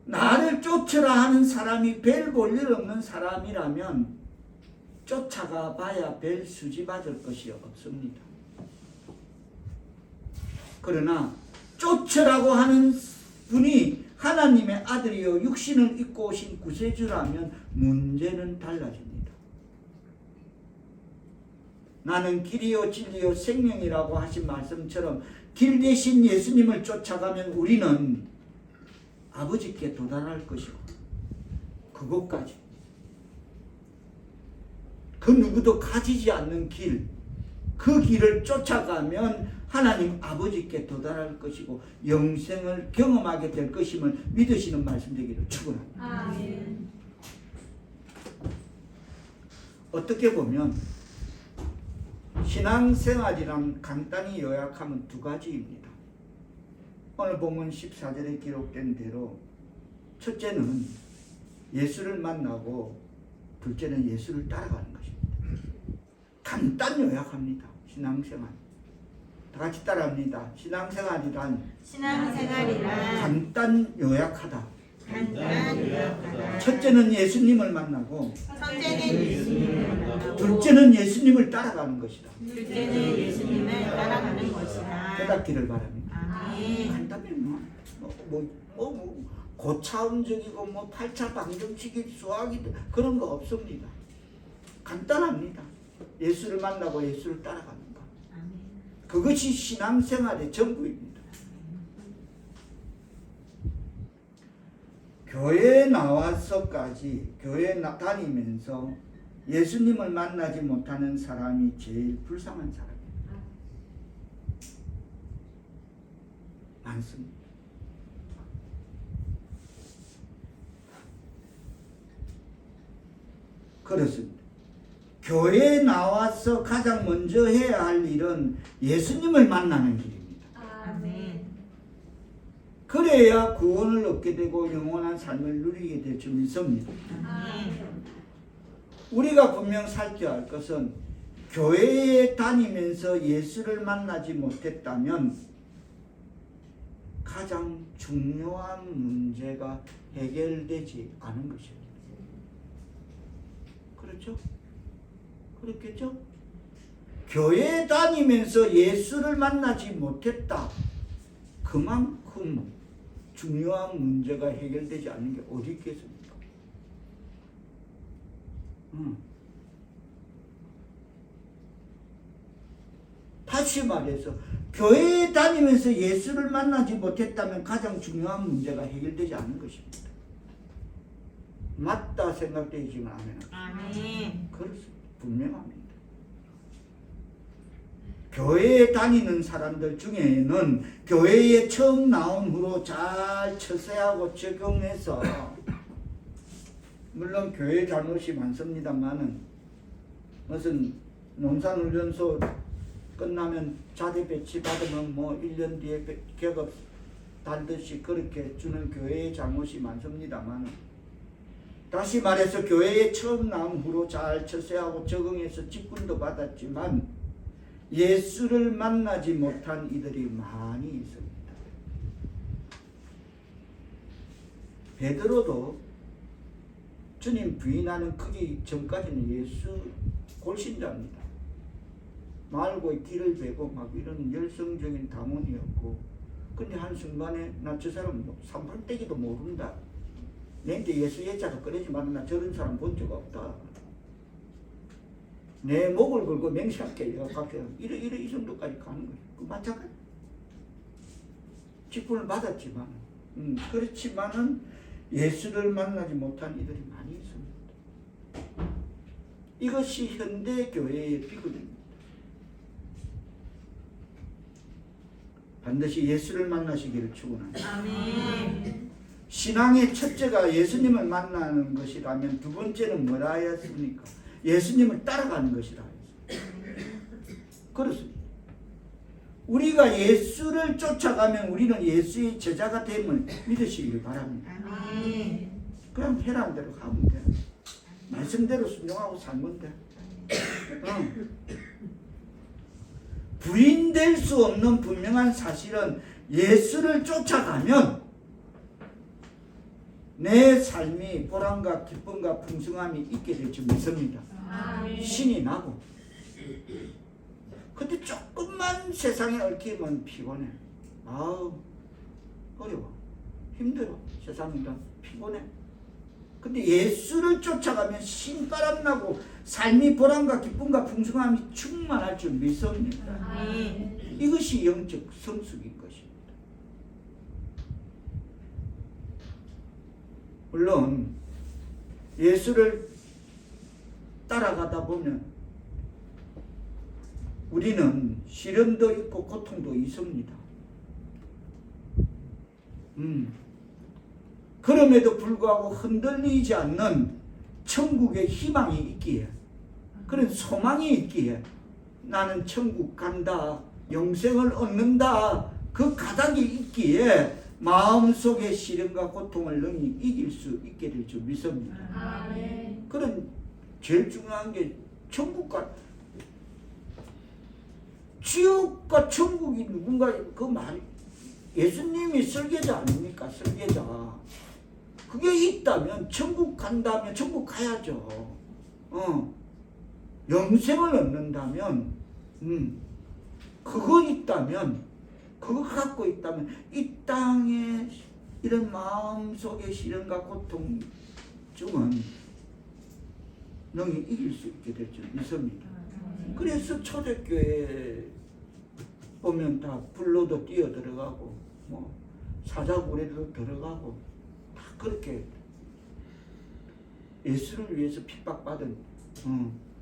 나를 쫓으라 하는 사람이 별 볼 일 없는 사람이라면 쫓아가 봐야 별 수지 받을 것이 없습니다. 그러나 쫓으라고 하는 분이 하나님의 아들이요 육신을 입고 오신 구세주라면 문제는 달라집니다. 나는 길이요 진리요 생명이라고 하신 말씀처럼 길 대신 예수님을 쫓아가면 우리는 아버지께 도달할 것이고, 그것까지 그 누구도 가지지 않는 길, 그 길을 쫓아가면 하나님 아버지께 도달할 것이고 영생을 경험하게 될 것임을 믿으시는 말씀 되기를 축원합니다. 아멘. 어떻게 보면 신앙생활이란 간단히 요약하면 두 가지입니다. 오늘 본문 14절에 기록된 대로 첫째는 예수를 만나고 둘째는 예수를 따라가는 것입니다. 간단 요약합니다. 신앙생활. 다 같이 따라합니다. 신앙생활이란 간단 요약하다. 첫째는 예수님을 만나고 둘째는 예수님을 따라가는 것이다. 깨닫기를 바랍니다. 간단히 고차원적이고 8차 방정식이 수학이 그런 거 없습니다. 간단합니다. 예수를 만나고 예수를 따라가는 것. 그것이 신앙생활의 전부입니다. 교회에 나와서까지 교회에 다니면서 예수님을 만나지 못하는 사람이 제일 불쌍한 사람입니다. 많습니다. 그렇습니다. 교회에 나와서 가장 먼저 해야 할 일은 예수님을 만나는 길입니다. 아멘. 그래야 구원을 얻게 되고 영원한 삶을 누리게 될 줄 믿습니다. 아멘. 우리가 분명 살펴야 할 것은 교회에 다니면서 예수를 만나지 못했다면 가장 중요한 문제가 해결되지 않은 것입니다. 그렇죠? 그렇겠죠? 교회에 다니면서 예수를 만나지 못했다. 그만큼 중요한 문제가 해결되지 않는 게 어디 있겠습니까? 다시 말해서 교회에 다니면서 예수를 만나지 못했다면 가장 중요한 문제가 해결되지 않는 것입니다. 맞다 생각되지만 아멘. 그렇습니다. 분명합니다. 교회에 다니는 사람들 중에는 교회에 처음 나온 후로 잘 처세하고 적용해서 물론 교회 잘못이 많습니다만은 무슨 농산훈련소 끝나면 자대 배치 받으면 1년 뒤에 계급 달듯이 그렇게 주는 교회의 잘못이 많습니다만, 다시 말해서 교회에 처음 나온 후로 잘 처세하고 적응해서 직분도 받았지만 예수를 만나지 못한 이들이 많이 있습니다. 베드로도 주님 부인하는 크기 전까지는 예수 골신자입니다. 말고의 길을 베고 막 이런 열성적인 당원이었고, 근데 한순간에 나 저 사람 산불떼기도 모른다. 내한테 예수 예자가 꺼내지만 나 저런 사람 본 적 없다. 내 목을 걸고 맹세할게. 이 정도까지 가는 거예요. 그 마찬가지. 직분을 받았지만, 그렇지만은 예수를 만나지 못한 이들이 많이 있습니다. 이것이 현대 교회의 비극입니다. 반드시 예수를 만나시기를 축원합니다. 아멘. 신앙의 첫째가 예수님을 만나는 것이라면 두 번째는 뭐라 하였습니까? 예수님을 따라가는 것이라 했습니다. 그렇습니다. 우리가 예수를 쫓아가면 우리는 예수의 제자가 됨을 믿으시길 바랍니다. 아멘. 그냥 해라는 대로 하면 돼. 말씀대로 순종하고 살면 돼. 부인될 수 없는 분명한 사실은 예수를 쫓아가면 내 삶이 보람과 기쁨과 풍성함이 있게 될 줄 믿습니다. 아멘. 신이 나고. 근데 조금만 세상에 얽히면 피곤해. 아우, 어려워. 힘들어. 세상이 피곤해. 근데 예수를 쫓아가면 신바람 나고 삶이 보람과 기쁨과 풍성함이 충만할 줄 믿습니다. 아멘. 이것이 영적 성숙인 것입니다. 물론 예수를 따라가다 보면 우리는 시련도 있고 고통도 있습니다. 그럼에도 불구하고 흔들리지 않는 천국의 희망이 있기에, 그런 소망이 있기에 나는 천국 간다, 영생을 얻는다, 그 가닥이 있기에 마음속의 시련과 고통을 능히 이길 수 있게 될 줄 믿습니다. 아멘. 그런 제일 중요한 게 천국과 지옥과 천국이 누군가 그 말, 예수님이 설계자 아닙니까? 설계자. 그게 있다면 천국 간다면 천국 가야죠. 영생을 얻는다면, 그거 있다면, 그거 갖고 있다면 이 땅에 이런 마음속의 시련과 고통 중은 능히 이길 수 있게 될 줄 믿습니다. 그래서 초대교회 보면 다 불로도 뛰어 들어가고 뭐 사자굴에도 들어가고 다 그렇게 예수를 위해서 핍박받은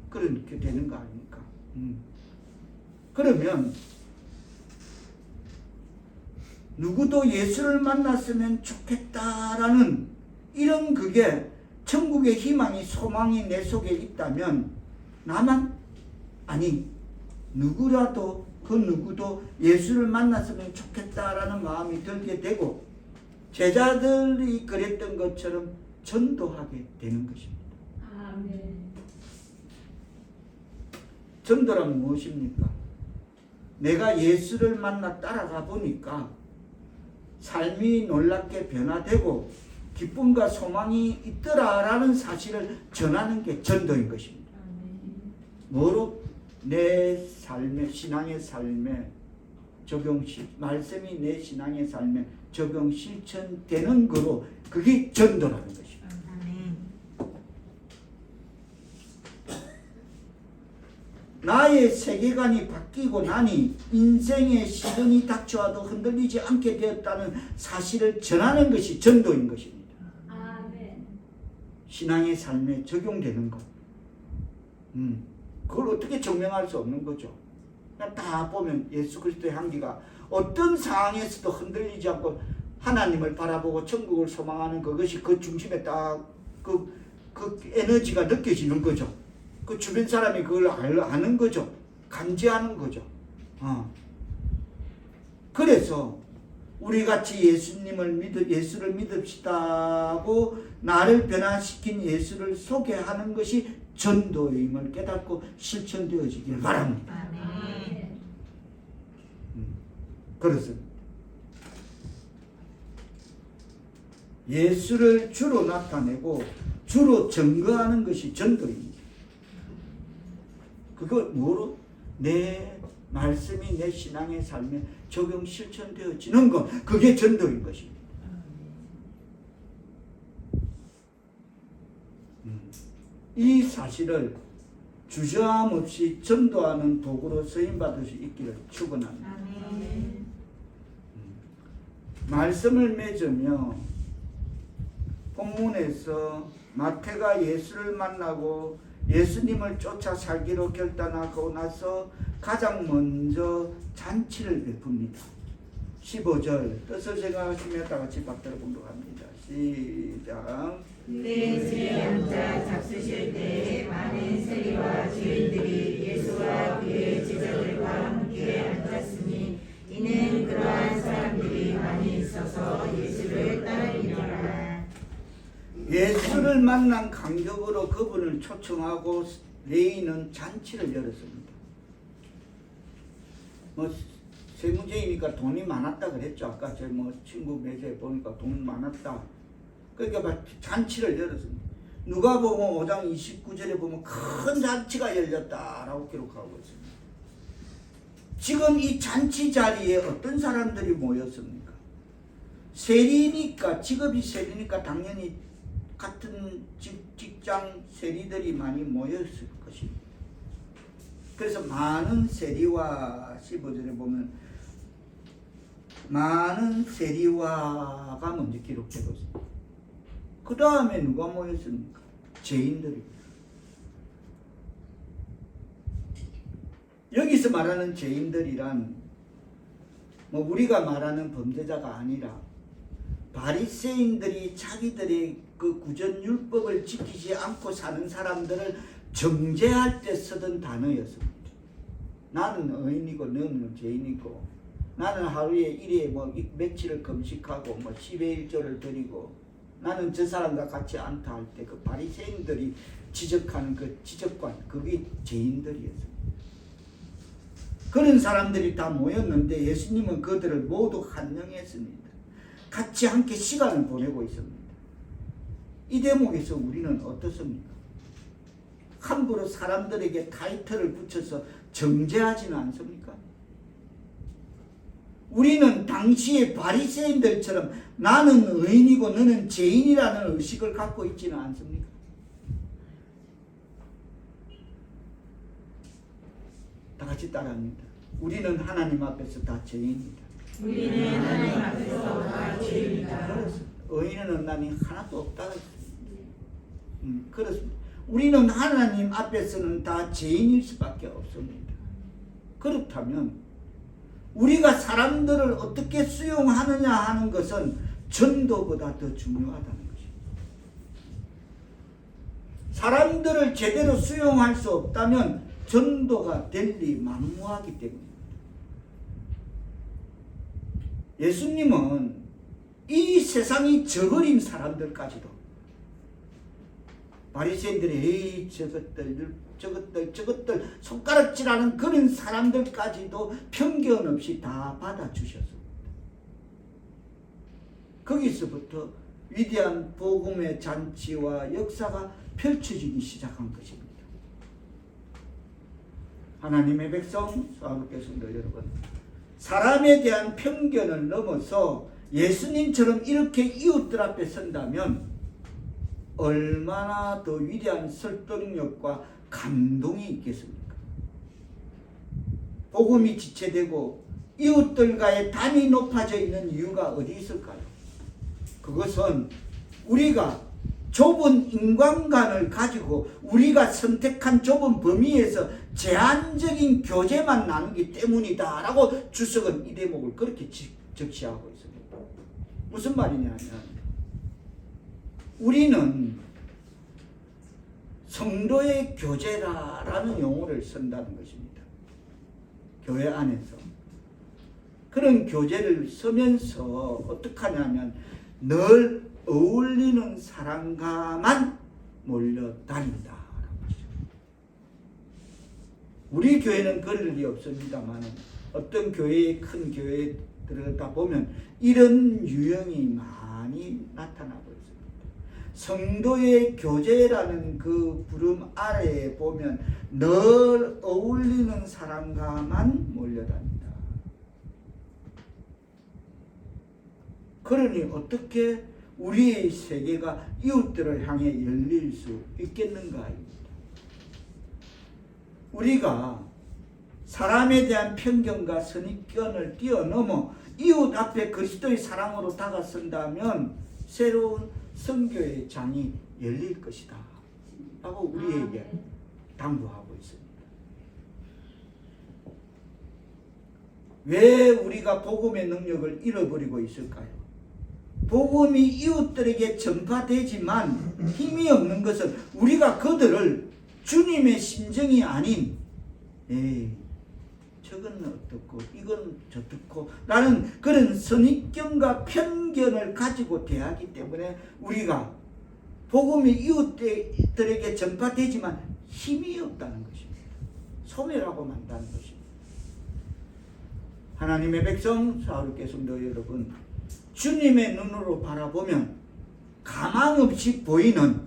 그렇게 되는 거 아닙니까? 그러면 누구도 예수를 만났으면 좋겠다라는 이런 그게 천국의 희망이 소망이 내 속에 있다면 나만 아니 누구라도 그 누구도 예수를 만났으면 좋겠다라는 마음이 들게 되고 제자들이 그랬던 것처럼 전도하게 되는 것입니다. 아멘. 전도란 무엇입니까? 내가 예수를 만나 따라가 보니까 삶이 놀랍게 변화되고 기쁨과 소망이 있더라라는 사실을 전하는 게 전도인 것입니다. 뭐로? 내 삶의 신앙의 삶에 말씀이 내 신앙의 삶에 적용 실천되는 거로 그게 전도라는 것입니다. 아멘. 나의 세계관이 바뀌고 나니 인생의 시련이 닥쳐와도 흔들리지 않게 되었다는 사실을 전하는 것이 전도인 것입니다. 아멘. 신앙의 삶에 적용되는 것. 그걸 어떻게 증명할 수 없는 거죠. 그냥 다 보면 예수 그리스도의 향기가 어떤 상황에서도 흔들리지 않고 하나님을 바라보고 천국을 소망하는 그것이 그 중심에 딱 그 에너지가 느껴지는 거죠. 그 주변 사람이 그걸 아는 거죠. 감지하는 거죠. 그래서 우리 같이 예수를 믿읍시다고 나를 변화시킨 예수를 소개하는 것이 전도임을 깨닫고 실천되어지길 바랍니다. 아멘. 그렇습니다. 예수를 주로 나타내고 주로 증거하는 것이 전도입니다. 그거 뭐로? 내 말씀이 내 신앙의 삶에 적용 실천되어지는 것, 그게 전도인 것입니다. 이 사실을 주저함 없이 전도하는 도구로 쓰임받을 수 있기를 축원합니다. 말씀을 맺으며 본문에서 마태가 예수를 만나고 예수님을 쫓아 살기로 결단하고 나서 가장 먼저 잔치를 베풉니다. 15절 뜻을 생각하시며 다 같이 박자를 공독합니다. 시작. 그때 집에 앉아 잡수실 때 많은 세리와 주인들이 예수와 그의 제자들과 함께 앉았으니 이는 그러한 사람들이 많이 있어서 예수를 따르니라. 예수를 만난 간격으로 그분을 초청하고 레위는 잔치를 열었습니다. 세무제이니까 돈이 많았다 그랬죠. 아까 제 친구 메시지에 보니까 돈 많았다. 그러니까 잔치를 열었습니다. 누가 보면 5장 29절에 보면 큰 잔치가 열렸다라고 기록하고 있습니다. 지금 이 잔치 자리에 어떤 사람들이 모였습니까? 세리니까, 직업이 세리니까 당연히 같은 직장 세리들이 많이 모였을 것입니다. 그래서 많은 세리와 15절에 보면 많은 세리와가 먼저 기록되고 있습니다. 그 다음에 누가 모였습니까? 죄인들입니다. 여기서 말하는 죄인들이란 우리가 말하는 범죄자가 아니라 바리새인들이 자기들의 그 구전율법을 지키지 않고 사는 사람들을 정죄할 때 쓰던 단어였습니다. 나는 의인이고 너는 죄인이고 나는 하루에 1회 며칠을 금식하고 10의 1조를 드리고 나는 저 사람과 같이 않다 할 때 그 바리새인들이 지적하는 그 지적관, 그게 죄인들이었습니다. 그런 사람들이 다 모였는데 예수님은 그들을 모두 환영했습니다. 같이 함께 시간을 보내고 있습니다. 이 대목에서 우리는 어떻습니까? 함부로 사람들에게 타이틀을 붙여서 정죄하지는 않습니까? 우리는 당시의 바리새인들처럼 나는 의인이고 너는 죄인이라는 의식을 갖고 있지는 않습니까? 다 같이 따라합니다. 우리는 하나님 앞에서 다 죄인이다. 우리는 하나님 앞에서 다 죄인이다. 의인은 없나니 하나도 없다. 그렇습니다. 우리는 하나님 앞에서는 다 죄인일 수밖에 없습니다. 그렇다면 우리가 사람들을 어떻게 수용하느냐 하는 것은 전도보다 더 중요하다는 것입니다. 사람들을 제대로 수용할 수 없다면 전도가 될 리 만무하기 때문입니다. 예수님은 이 세상이 저버린 사람들까지도 바리새인들이 에이 저것들 손가락질하는 그런 사람들까지도 편견 없이 다 받아주셨습니다. 거기서부터 위대한 복음의 잔치와 역사가 펼쳐지기 시작한 것입니다. 하나님의 백성, 수아국교 성도 여러분, 사람에 대한 편견을 넘어서 예수님처럼 이렇게 이웃들 앞에 선다면 얼마나 더 위대한 설득력과 감동이 있겠습니까? 복음이 지체되고 이웃들과의 담이 높아져 있는 이유가 어디 있을까요? 그것은 우리가 좁은 인간관을 가지고 우리가 선택한 좁은 범위에서 제한적인 교제만 나누기 때문이다 라고 주석은 이 대목을 그렇게 적시하고 있습니다. 무슨 말이냐면 우리는 성도의 교제라는 용어를 쓴다는 것입니다. 교회 안에서. 그런 교제를 쓰면서 어떻게 하냐면 늘 어울리는 사람과만 몰려다닌다. 우리 교회는 그럴 리 없습니다만 어떤 교회의 큰 교회에 들어가다 보면 이런 유형이 많이 나타나고 있습니다. 성도의 교제라는 그 부름 아래에 보면 늘 어울리는 사람과만 몰려다닌다. 그러니 어떻게 우리의 세계가 이웃들을 향해 열릴 수 있겠는가입니다. 우리가 사람에 대한 편견과 선입견을 뛰어넘어 이웃 앞에 그리스도의 사랑으로 다가선다면 새로운 선교의 장이 열릴 것이다 라고 우리에게 당부하고 있습니다. 왜 우리가 복음의 능력을 잃어버리고 있을까요? 복음이 이웃들에게 전파되지만 힘이 없는 것은 우리가 그들을 주님의 심정이 아닌 저건 어떻고 이건 저렇고 라는 그런 선입견과 편견을 가지고 대하기 때문에 우리가 복음이 이웃들에게 전파되지만 힘이 없다는 것입니다. 소멸하고 만다는 것입니다. 하나님의 백성 사울교회 성도 여러분, 주님의 눈으로 바라보면 가망없이 보이는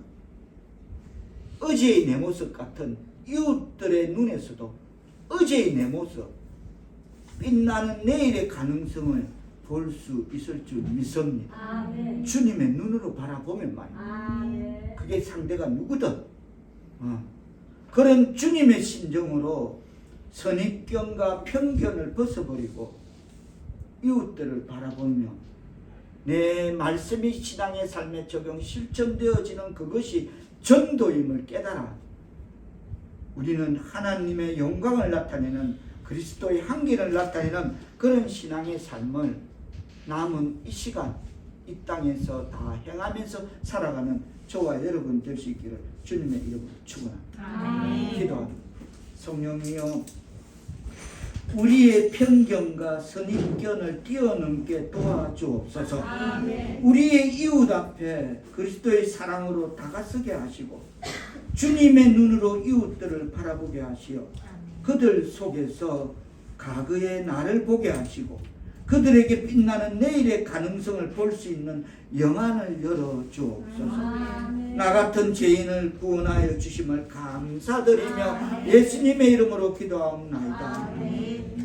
어제의 내 모습 같은 이웃들의 눈에서도 어제의 내 모습, 빛나는 내일의 가능성을 볼 수 있을 줄 믿습니다. 아멘. 주님의 눈으로 바라보면 말입니다. 아멘. 그게 상대가 누구든 그런 주님의 심정으로 선입견과 편견을 벗어버리고 이웃들을 바라보며 내 말씀이 신앙의 삶에 적용 실천되어지는 그것이 전도임을 깨달아 우리는 하나님의 영광을 나타내는 그리스도의 향기를 나타내는 그런 신앙의 삶을 남은 이 시간 이 땅에서 다 행하면서 살아가는 저와 여러분 될 수 있기를 주님의 이름으로 축원합니다. 아멘. 기도합니다. 성령이여, 우리의 편견과 선입견을 뛰어넘게 도와주옵소서. 아멘. 우리의 이웃 앞에 그리스도의 사랑으로 다가서게 하시고 주님의 눈으로 이웃들을 바라보게 하시어 그들 속에서 과거의 나를 보게 하시고 그들에게 빛나는 내일의 가능성을 볼 수 있는 영안을 열어주옵소서. 아멘. 나 같은 죄인을 구원하여 주심을 감사드리며 예수님의 이름으로 기도하옵나이다. 아멘.